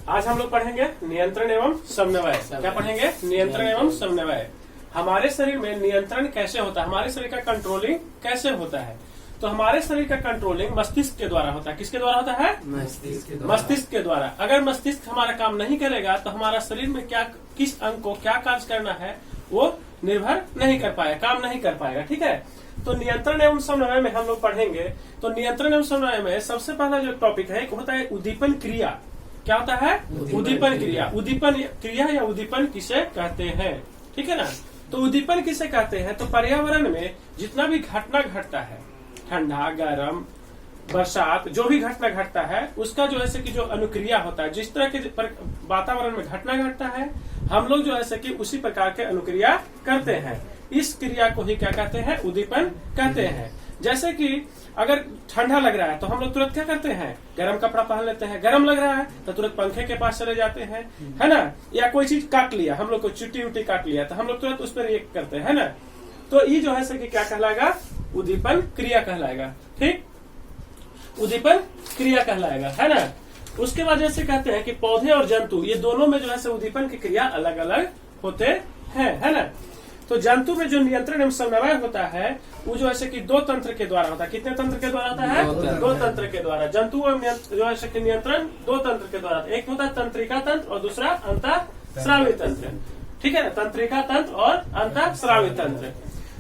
आज हम लोग पढ़ेंगे नियंत्रण एवं समन्वय। क्या पढ़ेंगे? नियंत्रण एवं समन्वय। हमारे शरीर में नियंत्रण कैसे होता है, हमारे शरीर का कंट्रोलिंग कैसे होता है। तो हमारे शरीर का कंट्रोलिंग मस्तिष्क के द्वारा होता है। किसके द्वारा होता है? मस्तिष्क के द्वारा। अगर मस्तिष्क हमारा काम नहीं करेगा तो हमारा शरीर में क्या, किस अंग को क्या कार्य करना है वो निर्भर नहीं कर पाएगा, काम नहीं कर पाएगा। ठीक है, तो नियंत्रण एवं समन्वय में हम लोग पढ़ेंगे। तो नियंत्रण एवं समन्वय में सबसे पहला जो टॉपिक है होता है उद्दीपन क्रिया। क्या होता है? उद्दीपन क्रिया। उद्दीपन क्रिया या उद्दीपन किसे कहते हैं, ठीक है ना। तो उद्दीपन किसे कहते हैं? तो पर्यावरण में जितना भी घटना घटता है, ठंडा, गर्म, बरसात, जो भी घटना घटता है उसका जो है कि जो अनुक्रिया होता है, जिस तरह के वातावरण में घटना घटता है हम लोग जो है कि उसी प्रकार के अनुक्रिया करते हैं। इस क्रिया को ही क्या कहते हैं? उद्दीपन कहते हैं। जैसे कि अगर ठंडा लग रहा है तो हम लोग तुरंत क्या करते हैं? गर्म कपड़ा पहन लेते हैं। गर्म लग रहा है तो तुरंत पंखे के पास चले जाते हैं, है ना। या कोई चीज काट लिया, हम लोग को चुट्टी उट्टी काट लिया तो हम लोग तुरंत उस पर रिएक्ट करते हैं, है ना। तो ये जो है कि क्या कहलाएगा? उद्दीपन क्रिया कहलाएगा। ठीक, उद्दीपन क्रिया कहलाएगा, है ना। उसके बाद जैसे कहते हैं कि पौधे और जंतु, ये दोनों में जो है उद्दीपन की क्रिया अलग अलग होते हैं, है ना। तो जंतु में जो नियंत्रण एवं समन्वय होता है वो जो है कि दो तंत्र के द्वारा होता है। कितने तंत्र के द्वारा होता है? दो तंत्र के द्वारा। जंतु जो है कि नियंत्रण दो तंत्र के द्वारा, एक होता है तंत्रिका तंत्र और दूसरा अंतःस्रावी तंत्र। ठीक है ना, तंत्रिका तंत्र और अंतःस्रावी तंत्र।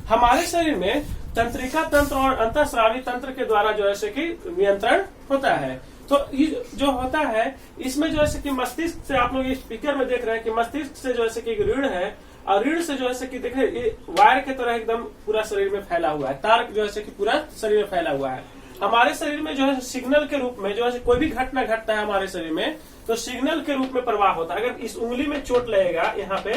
हमारे शरीर में तंत्रिका तंत्र और अंतःस्रावी तंत्र के द्वारा जो है कि नियंत्रण होता है। तो ये जो होता है इसमें जो है कि मस्तिष्क से, आप लोग इस पिक्चर में देख रहे हैं कि मस्तिष्क से जो है कि एक रीढ़ है और रीढ़ से जो है कि देख रहे हैं ये वायर के तरह एकदम पूरा शरीर में फैला हुआ है, तार जो है कि पूरा शरीर में फैला हुआ है। हमारे शरीर में जो है सिग्नल के रूप में जो है कोई भी घटना घटता है हमारे शरीर में तो सिग्नल के रूप में प्रवाह होता है। अगर इस उंगली में चोट लगेगा यहाँ पे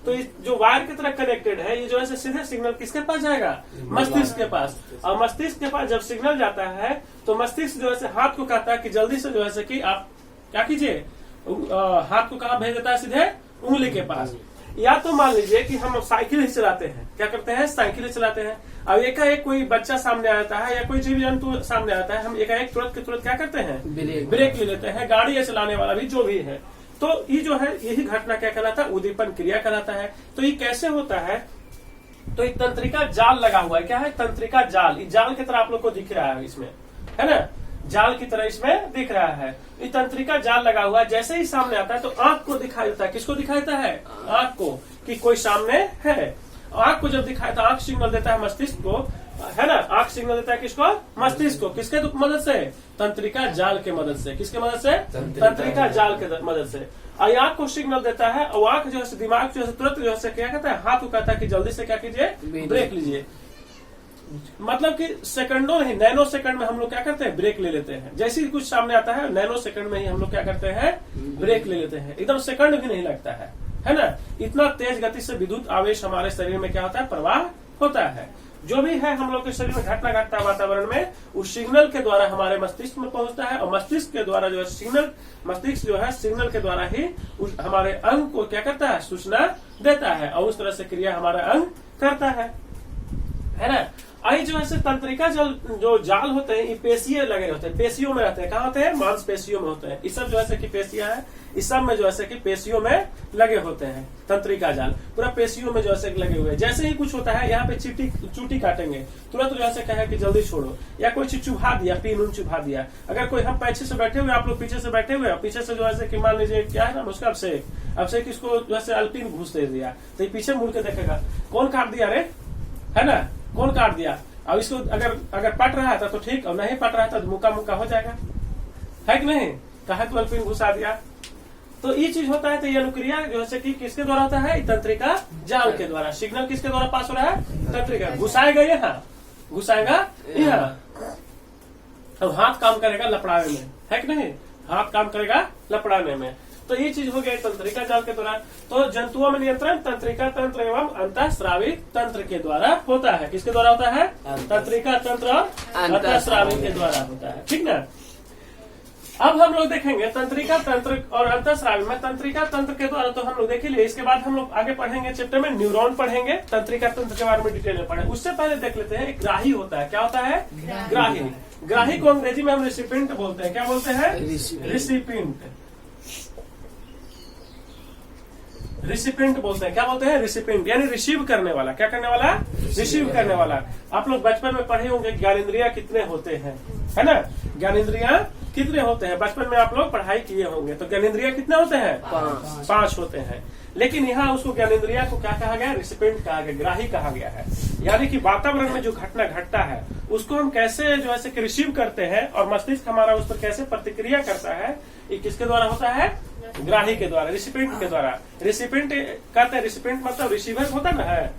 तो इस जो वायर की तरह कनेक्टेड है ये जो है सीधे सिग्नल किसके पास जाएगा? मस्तिष्क के पास। और मस्तिष्क के पास जब सिग्नल जाता है तो मस्तिष्क जो है हाथ को कहता है कि जल्दी से जो है कि आप क्या कीजिए, हाथ को कहाँ भेज देता है? सीधे उंगली के पास। या तो मान लीजिए कि हम साइकिल ही चलाते हैं, क्या करते हैं? साइकिल ही चलाते हैं। अब एकाएक कोई बच्चा सामने आता है या कोई जीव जंतु सामने आता है, हम एकाएक तुरंत के तुरंत क्या करते हैं? ब्रेक ले लेते हैं। गाड़ी या चलाने वाला भी जो भी है, तो ये जो है यही घटना क्या कहलाता है? उद्दीपन क्रिया कहलाता है। तो ये कैसे होता है? तो एक तंत्रिका जाल लगा हुआ है। क्या है? तंत्रिका जाल। इस जाल की तरह आप लोग को दिख रहा है इसमें, है ना, जाल की तरह इसमें दिख रहा है। ये तंत्रिका जाल लगा हुआ है। जैसे ही सामने आता है तो आंख को दिखाई देता है। किसको दिखाई देता है? आंख को, कि कोई सामने है। आंख को जब दिखाई तो आंख सिग्नल देता है मस्तिष्क को, है ना। आंख सिग्नल देता है किसको? मस्तिष्क को। किसके मदद से? तंत्रिका जाल के मदद से। किसके मदद से? तंत्रिका जाल के मदद से। और आंख को सिग्नल देता है और आंख जो है दिमाग जो है तुरंत जो है क्या कहता है? हाथ को कहता है कि जल्दी से क्या कीजिए? ब्रेक लीजिए। मतलब कि सेकंडों नहीं, नैनो सेकंड में हम लोग क्या करते हैं? ब्रेक ले लेते हैं। जैसे ही कुछ सामने आता है नैनो सेकंड में ही हम लोग क्या करते हैं? ब्रेक ले लेते हैं। एकदम सेकंड भी नहीं लगता है ना। इतना तेज गति से विद्युत आवेश हमारे शरीर में क्या होता है? प्रवाह होता है। जो भी है हम लोग के शरीर में घटना घटता है वातावरण में, उस सिग्नल के द्वारा हमारे मस्तिष्क में पहुंचता है और मस्तिष्क के द्वारा जो है सिग्नल, मस्तिष्क जो है सिग्नल के द्वारा ही हमारे अंग को क्या करता है? सूचना देता है और उस तरह से क्रिया हमारा अंग करता है ना। आई जो है तंत्रिका जो जाल होते हैं ये पेशियां लगे होते हैं, पेशियों में रहते हैं। कहाँ होते हैं? मांस पेशियों में होते हैं। इस सब जो है कि पेशियां है, इस सब में जो है कि पेशियों में लगे होते हैं। तंत्रिका जाल पूरा पेशियों में जो है लगे हुए हैं। जैसे ही कुछ होता है यहाँ पे चूटी काटेंगे तुरंत जो है कहे कि जल्दी छोड़ो, या कोई चीज चुभा दिया, पीन उन चुभा दिया। अगर कोई हम पीछे से बैठे हुए, आप लोग पीछे से बैठे हुए, पीछे से जो है कि मान लीजिए क्या है ना उसका अभिषेक इसको जो है अल्पीन घुस दे दिया तो ये पीछे मुड़ के देखेगा कौन काट दिया रे, है ना, कौन काट दिया। अब इसको अगर पट रहा था तो ठीक, और नहीं पट रहा था तो मुक्का हो जाएगा, है कि नहीं। कहा तो अल्पीन घुसा दिया। तो ये चीज होता है। तो ये अनुक्रिया जो है कि किसके द्वारा होता है? तंत्रिका जाल के द्वारा। सिग्नल किसके द्वारा पास हो रहा है? तंत्रिका। घुसाएगा यहाँ, घुसाएगा यहाँ, अब हाथ काम करेगा लपड़ाने में, है कि नहीं, हाथ काम करेगा लपड़ाने में। तो ये चीज हो गई तंत्रिका जाल के द्वारा। तो जंतुओं में नियंत्रण तंत्रिका तंत्र एवं अंतःस्रावी तंत्र के द्वारा होता है। किसके द्वारा होता है? तंत्रिका तंत्र और अंतःस्रावी के द्वारा होता है, ठीक ना। अब हम लोग देखेंगे तंत्रिका तंत्र और अंतःस्रावी में। तंत्रिका तंत्र के द्वारा तो हम लोग देख लिए। इसके बाद हम लोग आगे पढ़ेंगे चैप्टर में न्यूरॉन पढ़ेंगे, तंत्रिका तंत्र के बारे में डिटेल में पढ़ेंगे। उससे पहले देख लेते हैं एक ग्राही होता है। क्या होता है? ग्राही। ग्राही को अंग्रेजी में हम रिसिपिएंट बोलते हैं। क्या बोलते हैं? रिसिपिएंट। रिसिपेंट बोलते हैं। क्या बोलते हैं? रिसिपेंट, यानी रिसीव करने वाला। क्या करने वाला? रिसीव करने वाला। आप लोग बचपन में पढ़े होंगे ज्ञानेंद्रियां कितने होते हैं, है ना? ज्ञानेंद्रियां कितने होते हैं? बचपन में आप लोग पढ़ाई किए होंगे। तो ज्ञानेंद्रियां कितने होते हैं? 5 होते हैं। लेकिन यहाँ उसको ज्ञानेंद्रिया को क्या कहा गया? रिसिपेंट कहा गया, ग्राही कहा गया है। यानी कि वातावरण में जो घटना घटता है उसको हम कैसे जो है कि रिसीव करते हैं और मस्तिष्क हमारा उस पर कैसे प्रतिक्रिया करता है, ये किसके द्वारा होता है? ग्राही के द्वारा, रिसिपेंट के द्वारा। रिसिपेंट कहते हैं, रिसिपेंट मतलब रिसीवर होता ना है,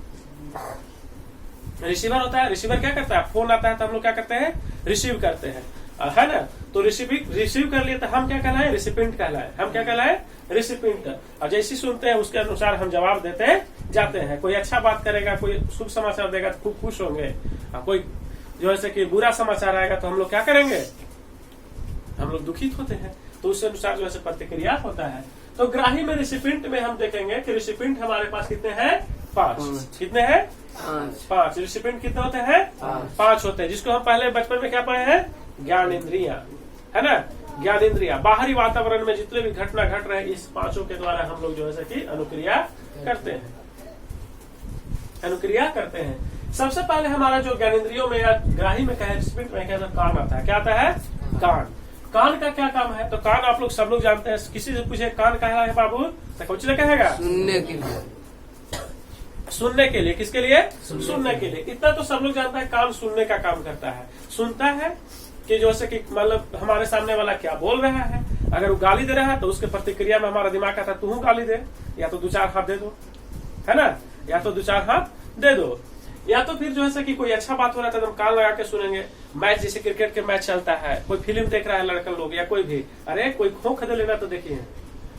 रिसीवर होता है। रिसीवर क्या करता है? फोन आता है तो हम लोग क्या करते हैं? रिसीव करते हैं, है ना? तो रिसीव कर लिए तो हम क्या कहलाए? रिसिपेंट कहलाए। हम क्या कहलाए? रिसिपेंट। और जैसे सुनते हैं उसके अनुसार हम जवाब देते जाते हैं। कोई अच्छा बात करेगा, कोई शुभ समाचार देगा तो खूब खुश होंगे, कोई जो है कि बुरा समाचार आएगा तो हम लोग क्या करेंगे? हम लोग दुखित होते हैं। तो उस अनुसार जो है प्रतिक्रिया होता है। तो ग्राही में, रिसिपेंट में हम देखेंगे कि रिसिपेंट हमारे पास कितने हैं? 5। कितने हैं? 5। रिसिपेंट कितने होते हैं? 5 होते हैं, जिसको हम पहले बचपन में क्या पढ़े हैं? ज्ञानेंद्रियां, है ना? ज्ञानेंद्रियां बाहरी वातावरण में जितने भी घटना घट रहे हैं इस 5 के द्वारा हम लोग जो है कि अनुक्रिया करते हैं, अनुक्रिया करते हैं। सबसे पहले हमारा जो ज्ञानेंद्रियों में या ग्राही में कहे, रिसिपेंट में कहे, कान आता है। क्या आता है? कान। कान का क्या काम है? तो कान आप लोग सब लोग जानते हैं। किसी से पूछे कान कहा है बाबू तो कुछ नहीं कहेगा, सुनने के लिए। सुनने के लिए। किसके लिए? सुनने के लिए। इतना तो सब लोग जानता है, कान सुनने का काम करता है। सुनता है कि जो है कि मतलब हमारे सामने वाला क्या बोल रहा है। अगर वो गाली दे रहा है तो उसके प्रतिक्रिया में हमारा दिमाग कहता है तू गाली दे, या तो 2-4 हाथ दे दो, है ना? या तो 2-4 हाथ दे दो। या तो फिर जो है कि कोई अच्छा बात हो रहा है तो हम कान लगा के सुनेंगे। मैच, जैसे क्रिकेट के मैच चलता है, कोई फिल्म देख रहा है लड़का लोग या कोई भी, अरे कोई खो खदे लेना तो देखिए,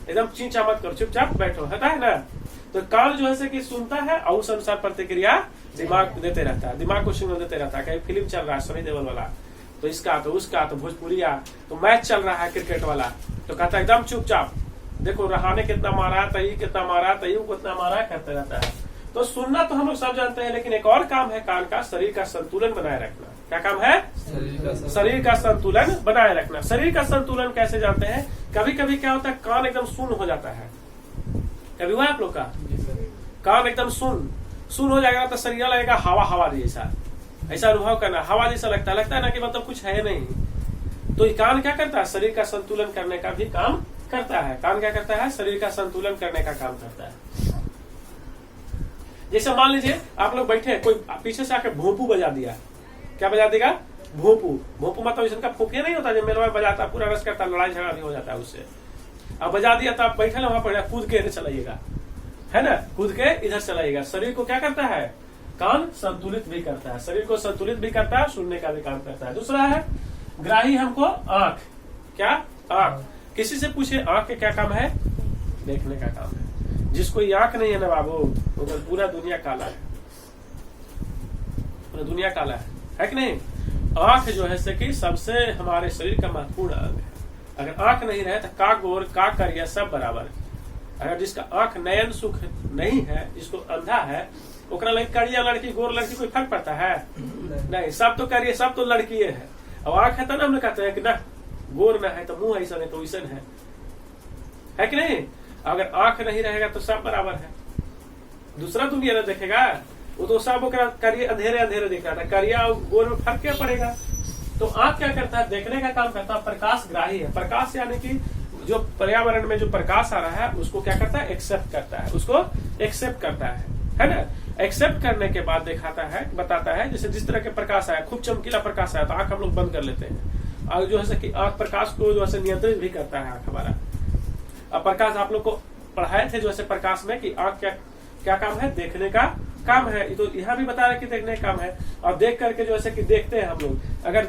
एकदम चींचा मत करो, चुपचाप बैठो, होता है ना? तो कान जो है कि सुनता है और उस अनुसार प्रतिक्रिया दिमाग देते रहता है, दिमाग को सिग्नल देते रहता है। कहीं फिल्म चल रहा है सनी देओल वाला तो इसका तो उसका तो भोजपुरिया, तो मैच चल रहा है क्रिकेट वाला तो कहता है एकदम चुपचाप, देखो रहाने कितना मारा, तई कितना मारा, तई कितना मारा, करते रहता है। तो सुनना तो हम लोग सब जानते हैं, लेकिन एक और काम है कान का, शरीर का संतुलन बनाए रखना। क्या काम है? शरीर का संतुलन बनाए रखना। शरीर का संतुलन कैसे जानते हैं? कभी कभी क्या होता है, कान एकदम सुन हो जाता है। कभी हुआ आप लोग का? कान एकदम सुन हो जाएगा तो शरीर लगेगा हवा हवा जैसा, ऐसा अनुभव करना, हवा जैसा लगता है ना कि मतलब कुछ है नहीं। तो ये कान क्या करता है? शरीर का संतुलन करने का भी काम करता है। कान क्या करता है? शरीर का संतुलन करने का काम करता है। जैसे मान लीजिए आप लोग बैठे, कोई पीछे से आके भोंपू बजा दिया। क्या बजा देगा? भोंपू। भोंपू मतलब इसका फूफिया नहीं होता जो मेलवा बजाता, पूरा रस करता, लड़ाई झगड़ा भी हो जाता है उससे। अब बजा दिया तो आप बैठे ना, वहां पर कूद के इधर चलाइएगा, है ना? कूद के इधर चलाइएगा। शरीर को क्या करता है? कान संतुलित भी करता है, शरीर को संतुलित भी करता है, सुनने का भी काम करता है। दूसरा है ग्राही हमको आंख। क्या? आंख। किसी से पूछे आंख के क्या काम है? देखने का काम है। जिसको आंख नहीं है ना बाबू, तो पूरा दुनिया काला है, पूरा दुनिया काला है कि नहीं? आंख जो है से कि सबसे हमारे शरीर का महत्वपूर्ण अंग है। अगर आंख नहीं रहे तो का गोर का करिया सब बराबर है। अगर जिसका आंख नयन सुख नहीं है, जिसको अंधा है, ओकरा लड़की करिया लड़की गोर लड़की कोई फर्क पड़ता है? नहीं, सब तो करिए, सब तो लड़की है। अब आंख है तो ना हम कहते हैं कि ना गोर ना है तो मुंह ऐसा नहीं तो ऐसा है कि नहीं? अगर आंख नहीं रहेगा तो सब बराबर है। दूसरा दुनिया ना देखेगा, वो तो सब करिए अंधेरे अंधेरे दिख रहा था, करिया और गोर में फर्क क्या पड़ेगा? तो आंख क्या करता है? देखने का काम करता है। प्रकाश ग्राही है। प्रकाश यानी कि जो पर्यावरण में जो प्रकाश आ रहा है उसको क्या करता है? एक्सेप्ट करता है, उसको एक्सेप्ट करता है ना? एक्सेप्ट करने के बाद दिखाता है, बताता है। जैसे जिस तरह के प्रकाश आया, खूब चमकीला प्रकाश आया तो आंख हम लोग बंद कर लेते हैं, और जो है कि आंख प्रकाश को जो है नियंत्रित भी करता है आंख हमारा। अब प्रकाश आप लोग को पढ़ाए थे जो है प्रकाश में कि आंख क्या काम है? देखने का काम है। तो यहाँ भी बता रहे कि देखने का काम है। और देख करके जो है कि देखते हैं हम लोग। अगर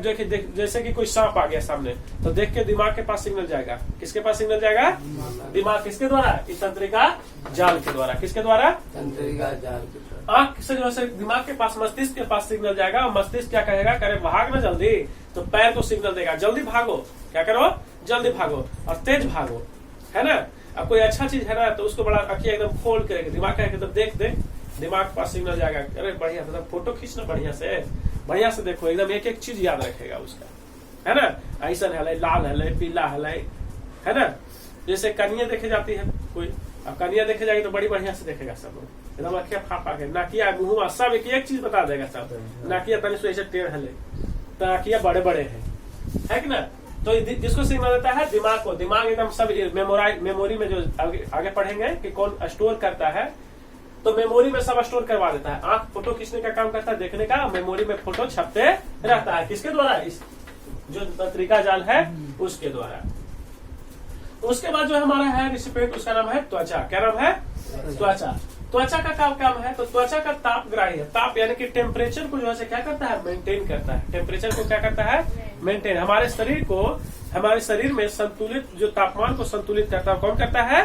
जैसे कि कोई सांप आ गया सामने तो देख के दिमाग के पास सिग्नल जाएगा। किसके पास सिग्नल जाएगा? दिमाग। किसके द्वारा? इस तंत्रिका जाल के द्वारा। किसके द्वारा? तंत्रिका जाल के द्वारा। आंख से जो है दिमाग के पास, मस्तिष्क के पास सिग्नल जाएगा, और मस्तिष्क क्या कहेगा? करे भाग ना जल्दी, तो पैर को सिग्नल देगा जल्दी भागो। क्या करो? जल्दी भागो और तेज भागो, है ना? अब कोई अच्छा चीज है ना तो उसको बड़ा अखियां एकदम खोल करेगा, दिमाग का एकदम देख दे, दिमाग के पास सिग्नल जाएगा, अरे बढ़िया, मतलब फोटो खींचना बढ़िया से देखो, एकदम एक एक चीज याद रखेगा उसका, है ना? ऐसा है, लाल है, पीला है ना? जैसे कनिया देखे जाती है, कोई अब कन्या देखे जाएगी तो बड़ी बढ़िया से देखेगा सब लोग, एकदम अखिया फापा के, नाकिया मुंह सब एक चीज बता देगा सब, नाकिया तनी से ऐसे टेढ़ हले, नाकिया बड़े बड़े है कि ना। तो जिसको सिग्नल देता है दिमाग को, दिमाग एकदम सब मेमोरी में जो आगे पढ़ेंगे कि कौन स्टोर करता है, तो मेमोरी में सब स्टोर करवा देता है। आंख फोटो खींचने का काम करता है, देखने का, मेमोरी में फोटो छपते रहता है, किसके द्वारा, इस जो तंत्रिका जाल है उसके द्वारा। उसके बाद जो हमारा है रिसिपिएंट, उसका नाम है त्वचा। क्या नाम है, त्वचा। त्वचा का काम है, तो त्वचा का तापग्राही है, ताप यानी कि टेम्परेचर को जो है क्या करता है, मेंटेन करता है। टेम्परेचर को क्या करता है, मेंटेन। हमारे शरीर में संतुलित जो तापमान को संतुलित करता है कौन करता है,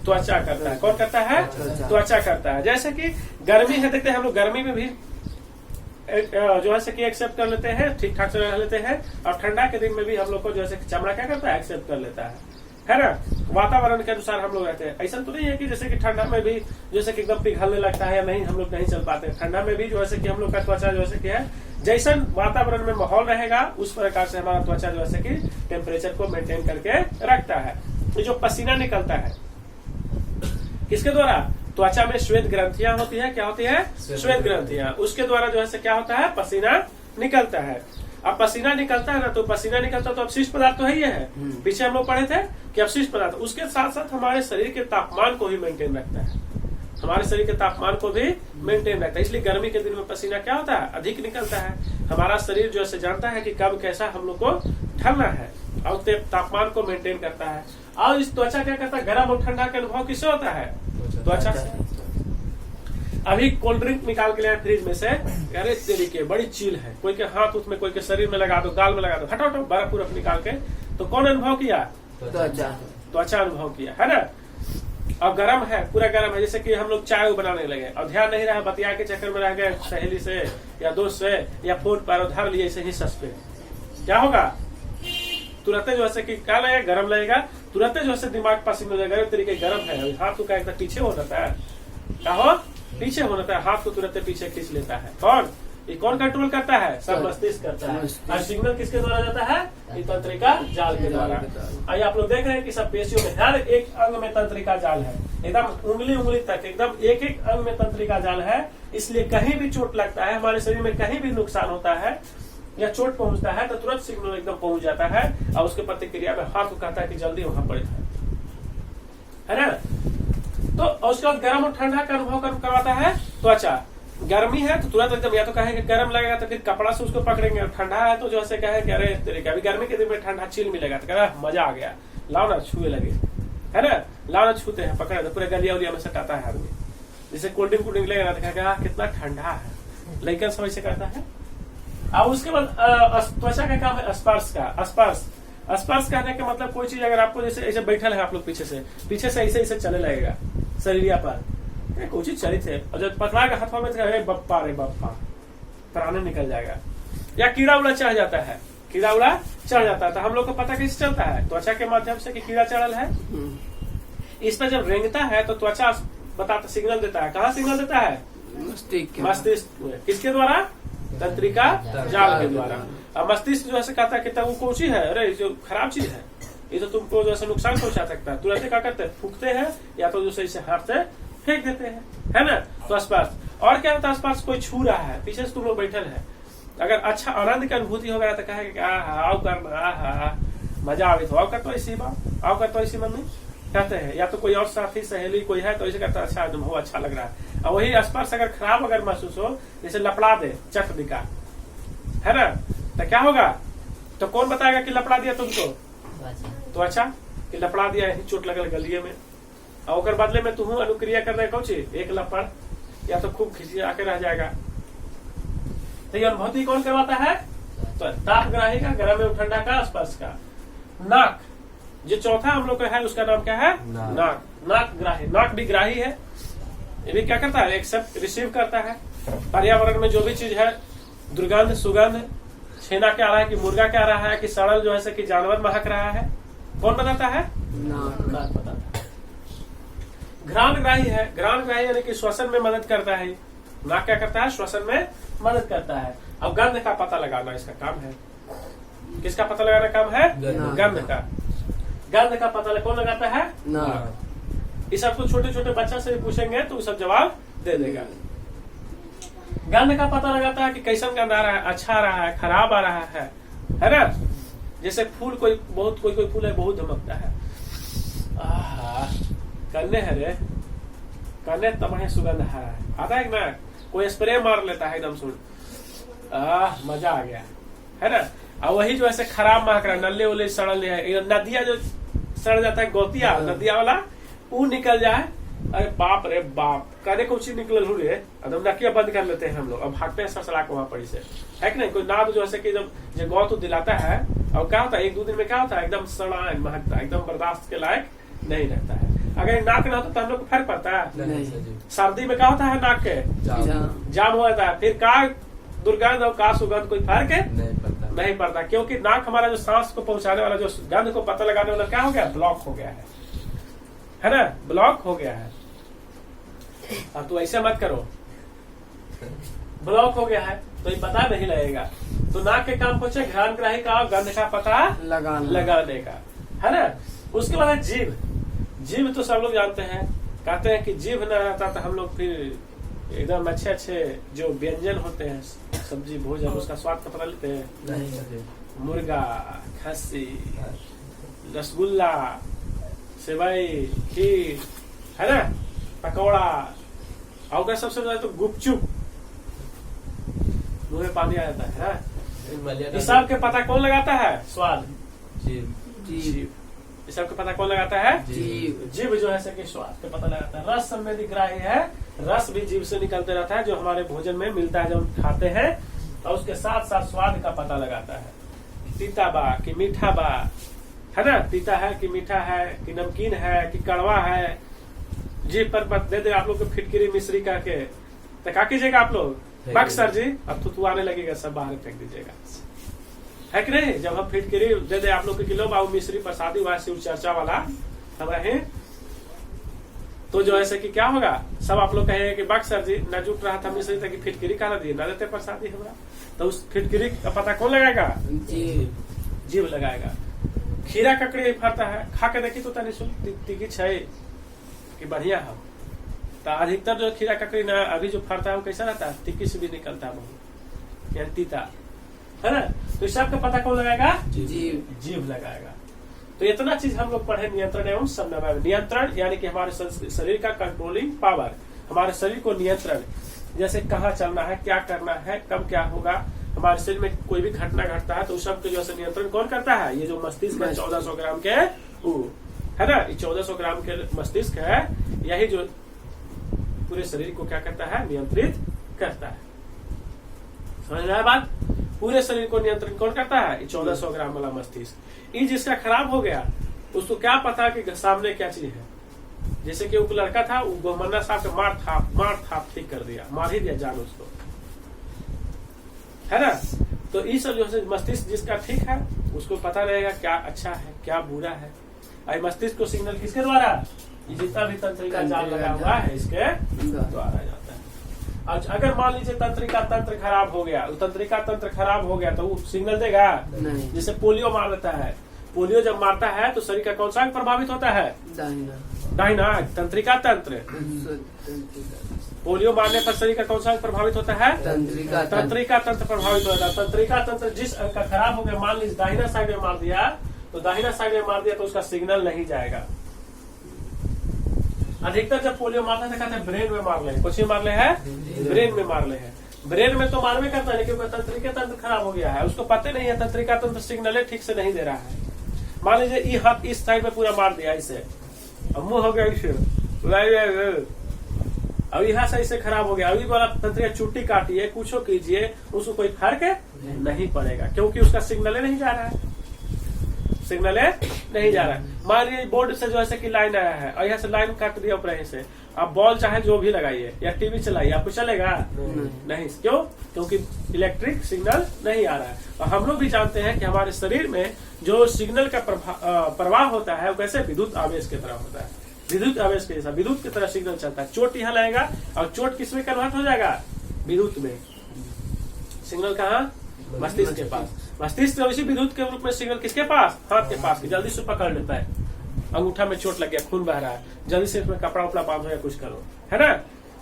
त्वचा करता है। कौन करता है, त्वचा करता है। जैसे कि गर्मी है, देखते हैं हम लोग गर्मी में भी जो है कि एक्सेप्ट कर लेते हैं, ठीक ठाक से रह लेते हैं, और ठंडा के दिन में भी हम लोग को जो है चमड़ा क्या करता है, एक्सेप्ट कर लेता है ना। वातावरण के अनुसार हम लोग रहते हैं। ऐसा तो नहीं है कि जैसे कि ठंडा में भी जैसे कि एकदम पिघलने लगता है या नहीं, हम लोग नहीं चल पाते। ठंडा में भी जो है कि हम लोग का त्वचा जो है कि है, जैसा वातावरण में माहौल रहेगा उस प्रकार से हमारा त्वचा जो है कि टेम्परेचर को मेंटेन करके रखता है। ये जो पसीना निकलता है किसके द्वारा, त्वचा में श्वेत ग्रंथियां होती है। क्या होती है, श्वेत ग्रंथियां, उसके द्वारा जो है क्या होता है, पसीना निकलता है। अब पसीना निकलता है ना, तो पसीना निकलता तो अपशिष्ट पदार्थ तो है ही है, पीछे हम लोग पढ़े थे कि अपशिष्ट पदार्थ, उसके साथ साथ हमारे शरीर के तापमान को भी मेंटेन रखता है, हमारे शरीर के तापमान को भी मेंटेन रखता है। इसलिए गर्मी के दिन में पसीना क्या होता है, अधिक निकलता है। हमारा शरीर जो है जानता है कि कब कैसा हम लोग को ढलना है, और तापमान को मेंटेन करता है। और इस त्वचा क्या करता है, गर्म और ठंडा का अनुभव किससे होता है, त्वचा से। अभी कोल्ड ड्रिंक निकाल के ले फ्रिज में से, अरे तेरी के बड़ी चील है, कोई के हाथ उथ में, कोई के शरीर में लगा दो, गाल में लगा दो, हटो बर्फ पूरा निकाल के, तो कौन अनुभव किया, त्वचा अनुभव किया, है ना। अब गर्म है, पूरा गर्म है, जैसे कि हम लोग चाय बनाने लगे और ध्यान नहीं रहा, बतिया के चक्कर में रह गए सहेली से या दोस्त से या फोन पर उधार लिए ऐसे ही सस पे, क्या होगा, तुरंत जो है कि क्या लगेगा, गर्म लगेगा, तुरंत जो है दिमाग पसीने लगेगा, तरीके गर्म है, हाथ को क्या पीछे हो जाता है, क्या हो, पीछे हो जाता है, हाथ को तुरंत पीछे खींच लेता है। कौन, ये कौन कंट्रोल करता है, सब मस्तिष्क करता है। और सिग्नल किसके द्वारा जाता है, ये तंत्रिका जाल के द्वारा। आइए आप लोग देख रहे हैं कि सब पेशियों में हर एक अंग में तंत्रिका जाल है, एकदम उंगली तक, एकदम एक एक अंग में तंत्रिका जाल है। इसलिए कहीं भी चोट लगता है, हमारे शरीर में कहीं भी नुकसान होता है या चोट पहुंचता है, तो तुरंत सिग्नल एकदम पहुंच जाता है, और उसके प्रतिक्रिया में हाथ को कहता है कि जल्दी वहां पर है ना। तो उसके बाद गर्म और ठंडा का अनुभव करवाता है त्वचा। गर्मी है तो तुरंत एकदम या तो कहेंगे गर्म लगेगा तो फिर कपड़ा से उसको पकड़ेंगे, और ठंडा है तो जो है कहे कि अरे तेरे अभी गर्मी के दिन में ठंडा चिल मिलेगा, तो कह मजा आ गया, लाओ ना छुए लगे, है ना, लाओ ना छूते हैं, पकड़े तो पूरे गलिया उलिया में सटाता है आदमी। जैसे कोल्ड ड्रिंक लेगा तो कहेगा कितना ठंडा है, लेकिन समझ से करता है। और उसके बाद त्वचा का काम है स्पर्श का। स्पर्श कहने का मतलब कोई चीज अगर आपको जैसे ऐसे बैठल है आप लोग पीछे से ऐसे चले लगेगा शरीरिया पर, कोई चीज चली थे और जब पकड़ा के हाथों में रे बप्पा प्राण निकल जाएगा। या कीड़ा उड़ा चढ़ जाता है, तो हम लोग को पता कैसे चलता है, त्वचा के माध्यम से कि कीड़ा चढ़ल है। इस पर जब रेंगता है तो त्वचा बताता, सिग्नल देता है, कहाँ सिग्नल देता है, मस्तिष्क में। किसके द्वारा, तंत्रिका जाल के द्वारा। अब मस्तिष्क जो है कहता है कि वो कौन सी है, अरे जो खराब चीज है, ये तो तुमको जो है नुकसान पहुंचा सकता है, तुरंत क्या करते हैं, फूकते हैं, या तो जो इसे हाथ से फेंक देते हैं, है ना। तो स्पर्श, और क्या होता है, स्पर्श कोई छू रहा है, पीछे से तुम लोग बैठल है, अगर अच्छा आनंद की अनुभूति हो गया तो कहे आओ करना, मजा आवे तो आओ कर, तो ऐसी बात आओ कर, तो ऐसी मम्मी कहते हैं। या तो कोई और साथी सहेली कोई है तो ऐसे कहता है अच्छा अनुभव अच्छा लग रहा है। और वही स्पर्श अगर खराब अगर महसूस हो, जैसे लपड़ा दे चट दिखा, है ना, तो क्या होगा, तो कौन बताएगा कि लपड़ा दिया तुमको, तो अच्छा कि लपड़ा दिया, यही चोट लगल गलिये में, और बदले में तुम अनुक्रिया कर रहे कौन एक लपड़, या तो खूब खिंचिया के रह जाएगा। तो ये अनुभूति कौन करवाता है, तो तापग्राही का, गर्म एवं ठंडा का, स्पर्श का। नाक, जो चौथा हम लोग का है उसका नाम क्या है, नाक ग्राही। नाक भी ग्राही है, ये भी क्या करता है, एक्सेप्ट रिसीव करता है। पर्यावरण में जो भी चीज है, दुर्गंध सुगंध, छेना क्या रहा है कि मुर्गा क्या रहा है कि सड़ल जो है कि जानवर महक रहा है, कौन बताता है, नाक बताता है। घ्राणग्राही है, घ्राणग्राही यानी कि श्वसन में मदद करता है। नाक क्या करता है, श्वसन में मदद करता है। अब गंध का पता लगाना इसका काम है, किसका पता लगाना काम है, गंध का। गंध का पता कौन लगाता है, इस सबको छोटे छोटे बच्चा से भी पूछेंगे तो वो सब जवाब दे देगा। गंध का पता लगाता है कि कैसन गंध आ रहा है, अच्छा आ रहा है, खराब आ रहा है ना। जैसे फूल कोई फूल है बहुत धमकता है, कन्ने है रे, कन्ने तमहे सुगंध है, आता है ना। कोई स्प्रे मार लेता है एकदम सुन, मजा आ गया, है ना। और वही जो ऐसे खराब महक रहा है, नल्ले उल्ले सड़ल है, नदिया जो सड़ जाता है, गोतिया नदिया वाला वो निकल जाए, अरे बाप रे बाप, कहने को चीज निकल रे, एकदम नकिया बंद कर लेते हैं हम लोग, अब भागते हैं सड़क वहां पड़ी से, है कि नहीं। कोई नाद जो ऐसे कि जब गौ तो दिलाता है, और क्या होता है 1-2 दिन में क्या होता है, एकदम सड़ा महकता है, एकदम बर्दाश्त के लायक नहीं रहता है। अगर नाक ना होता तो हम लोग को फर्क पड़ता है। सर्दी में क्या होता है, नाक के जाम हो जाता है, फिर का दुर्गंध और का सुगंध कोई फर्क नहीं पड़ता, क्योंकि नाक हमारा जो सांस को पहुंचाने वाला, जो गंध को पता लगाने वाला क्या हो गया, ब्लॉक हो गया है ना, ब्लॉक हो गया है। अब तो ऐसे मत करो, ब्लॉक हो गया है तो ये पता नहीं लगेगा। तो नाक के काम पहुंचे घ्राणग्राही का गंध का पता लगाने का, है ना। उसके बाद है जीभ। जीभ तो सब लोग जानते हैं, कहते हैं कि जीभ न रहता तो हम लोग फिर एकदम अच्छे अच्छे जो व्यंजन होते हैं, सब्जी भोजन, उसका स्वाद का पता लेते हैं। मुर्गा, खस्सी, रसगुल्ला, सेवई, खीर, है ना, पकौड़ा, और सबसे ज्यादा तो गुपचुप, मुंह में पानी आ जाता है। इस सब के पता कौन लगाता है, स्वाद, जीभ। इस सब के पता कौन लगाता है, जीभ जो है कि स्वाद के पता लगाता है। रस संवेदी ग्राही है, रस भी जीभ से निकलते रहता है, जो हमारे भोजन में मिलता है जब हम खाते हैं, और उसके साथ साथ स्वाद का पता लगाता है। तीता बा कि मीठा बा, है ना, तीता है कि मीठा है कि नमकीन है कि कड़वा है। जीभ पर दे दे आप लोग को फिटकिरी मिश्री का के, तो क्या कीजिएगा आप लोग, बक सर जी अब तो आने लगेगा, सब बाहर फेंक दीजिएगा, है कि नहीं। जब हम फिटकिरी दे दे आप लोग के किलो बाबू मिश्री प्रसादी वाला शिव चर्चा वाला हम रहे, तो जो ऐसे कि क्या होगा, सब आप लोग कहेंगे कि बक सर जी न जुट रहा था मिश्री तक फिटकिरी कहा दिए, न देते प्रसादी हमारा। तो उस फिटकिरी का पता कौन लगाएगा, जीभ लगाएगा। खीरा ककड़ी फरता है, खा के देखी तो तनी तीखी है कि बढ़िया है। तो अधिकतर जो खीरा ककड़ी ना अभी जो फरता है वो कैसा रहता है, तीखी से भी निकलता है बहुत, यानी तीता, है ना। तो इस सब का पता कौन लगाएगा, जीभ लगाएगा। तो इतना चीज हम लोग पढ़े नियंत्रण एवं समन्वय। नियंत्रण यानी कि हमारे शरीर का कंट्रोलिंग पावर, हमारे शरीर को नियंत्रण, जैसे कहाँ चलना है, क्या करना है, कब क्या होगा, हमारे शरीर में कोई भी घटना घटता है तो उस सब के जो नियंत्रण कौन करता है, ये जो मस्तिष्क है 1400 ग्राम के, है ना, 1400 ग्राम के मस्तिष्क है, यही जो पूरे शरीर को क्या करता है, नियंत्रित करता है। समझ रहा है बात, पूरे शरीर को नियंत्रण कौन करता है, 1400 ग्राम वाला मस्तिष्क। ये जिसका खराब हो गया उसको क्या पता कि सामने क्या चीज है। जैसे कि वो लड़का था, वो गोमन्ना साहब के मार थाप ठीक कर दिया, मार ही दिया जान उसको, है ना। तो ये सब जो है मस्तिष्क जिसका ठीक है उसको पता रहेगा क्या अच्छा है क्या बुरा है। आई मस्तिष्क को सिग्नल किसके द्वारा, ये जितना भी तंत्रिका जाल लगा हुआ है इसके द्वारा जाता है। आज अगर मान लीजिए तंत्रिका तंत्र खराब हो गया, तंत्रिका तंत्र खराब हो गया तो वो सिग्नल देगा, जैसे पोलियो मार देता है, पोलियो जब मारता है तो शरीर का कौन सा प्रभावित होता है, दाहिना तंत्रिका तंत्र। पोलियो मारने पर शरीर का कौन सा प्रभावित होता है, तंत्रिका तंत्र प्रभावित होता है। तंत्रिका तंत्र जिस अंग का खराब हो गया, मान लीजिए दाहिना साइड में मार दिया, तो दाहिना साइड में मार दिया तो उसका सिग्नल नहीं जाएगा। अधिकतर जब पोलियो मारता है कहते हैं ब्रेन में मार ले, कुछ मार ले है, ब्रेन में मार ले है। ब्रेन में तो मारवे करता है लेकिन तंत्रिका तंत्र खराब हो गया है, उसको पता नहीं है तंत्रिका तंत्र सिग्नल ठीक से नहीं दे रहा है। मान लीजिए ये हाथ इस साइड में पूरा मार दिया इसे, अब मुंह हो गया इसे, अब यहाँ से इसे खराब हो गया, अभी वाला तंत्रिका चुट्टी काटिए, कुछ कीजिए, उसको कोई फर्क नहीं पड़ेगा क्योंकि उसका सिग्नल नहीं जा रहा है, सिग्नल नहीं जा रहा है। मान लीजिए बोर्ड से जो है कि लाइन आया है और यहाँ से लाइन काट दिया ऊपर से, आप बॉल चाहे जो भी लगाइए या टीवी चलाइए, आपको चलेगा नहीं। क्यों? क्योंकि इलेक्ट्रिक सिग्नल नहीं आ रहा है। और हम लोग भी जानते हैं कि हमारे शरीर में जो सिग्नल का प्रवाह होता है वो कैसे विद्युत आवेश की तरह होता है, विद्युत आवेश के जैसा विद्युत की तरह सिग्नल चलता है। चोट यहाँ लगेगा और चोट किसमें कन्वर्ट हो जाएगा, विद्युत में। सिग्नल कहाँ, मस्तिष्क के पास। मस्तिष्क इसी विद्युत के रूप में सिग्नल किसके पास, हाथ के पास, जल्दी से पकड़ लेता है। अंगूठा में चोट लग गया, खून बह रहा है, जल्दी से इसमें कपड़ा उपड़ा बांधो या कुछ करो, है ना।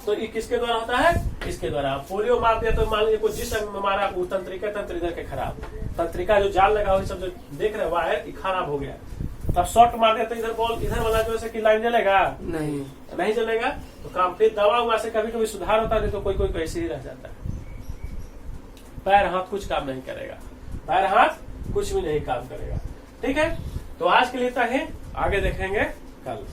तो ये किसके द्वारा होता है, इसके द्वारा। पोलियो मार दिया तो मान लीजिए कोई जिस अंग में मारा वो तंत्रिका तंत्रिका के खराब, तंत्रिका जो जाल लगा हुआ सब जो देख रहे वायर खराब हो गया। तब शॉट मार दिया तो इधर बॉल इधर वाला जो है कि लाइन जलेगा, नहीं जलेगा। तो काम फिर दवा उवा से कभी कभी सुधार होता है, तो कोई कोई ऐसे ही रह जाता है। पैर हाथ कुछ काम नहीं करेगा, पैर हाथ कुछ भी नहीं काम करेगा। ठीक है, तो आज के लिए इतना ही, आगे देखेंगे कल।